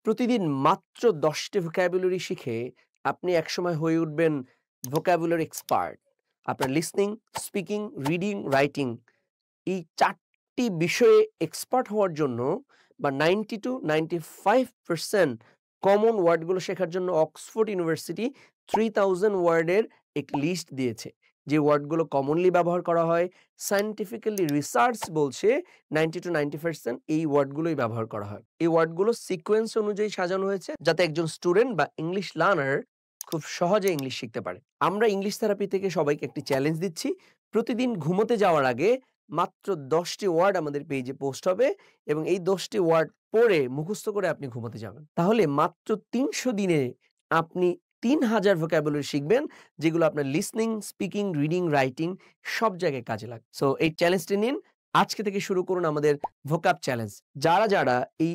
প্রতিদিন মাত্র ১০ টি vocabulary শিখে আপনি একসময় হয়ে উঠবেন vocabulary expert। আপনার লিসনিং, স্পিকিং, রিডিং, রাইটিং এই ৪ টি বিষয়ে এক্সপার্ট হওয়ার জন্য বা 90-95% কমন ওয়ার্ড গুলো শেখার জন্য অক্সফোর্ড ইউনিভার্সিটি 3000 ওয়ার্ডের এক লিস্ট দিয়েছে। যে ওয়ার্ড গুলো কমনলি ব্যবহার করা হয়, সায়েন্টিফিক্যালি রিসার্চ বলছে 90-90% এই ওয়ার্ড গুলোই ব্যবহার করা হয়। এই ওয়ার্ড গুলো সিকোয়েন্স অনুযায়ী সাজানো হয়েছে যাতে একজন স্টুডেন্ট বা ইংলিশ লার্নার খুব সহজে ইংলিশ শিখতে পারে। আমরা ইংলিশ থেরাপি থেকে সবাইকে একটি চ্যালেঞ্জ দিচ্ছি। প্রতিদিন ঘুমোতে যাওয়ার আগে মাত্র ১০ টি ওয়ার্ড আমাদের পেইজে পোস্ট হবে এবং এই ১০ টি ওয়ার্ড পড়ে মুখস্থ করে আপনি ঘুমোতে যাবেন। তাহলে মাত্র ৩০০ দিনে আপনি ৩০০০ vocabulary শিখবেন যেগুলো আপনার লিসনিং, স্পিকিং, রিডিং, রাইটিং সব জায়গায় কাজে লাগবে। সো এই চ্যালেঞ্জটি নিন। আজকে থেকে শুরু করুন আমাদের ভোকাব চ্যালেঞ্জ। যারা এই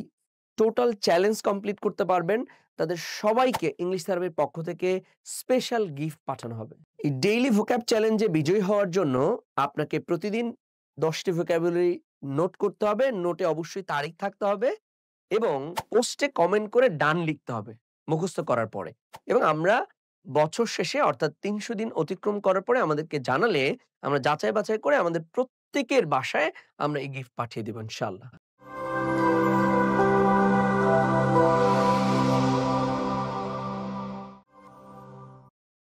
টোটাল চ্যালেঞ্জ কমপ্লিট করতে পারবেন তাদের সবাইকে ইংলিশ থেরাপির পক্ষ থেকে স্পেশাল গিফট পাঠানো হবে। এই ডেইলি ভোকাব চ্যালেঞ্জে বিজয়ী হওয়ার জন্য আপনাকে প্রতিদিন ১০ টি vocabulary নোট করতে হবে। নোটে অবশ্যই তারিখ থাকতে হবে এবং পোস্টে কমেন্ট করে ডান লিখতে হবে মুখস্থ করার পরে। এবং আমরা বছর শেষে অর্থাৎ ৩০০ দিন অতিক্রম করার পরে আমাদেরকে জানালে আমরা যাচাই বাছাই করে আমাদের প্রত্যেকের বাসায় আমরা এই গিফট পাঠিয়ে দেব ইনশাআল্লাহ।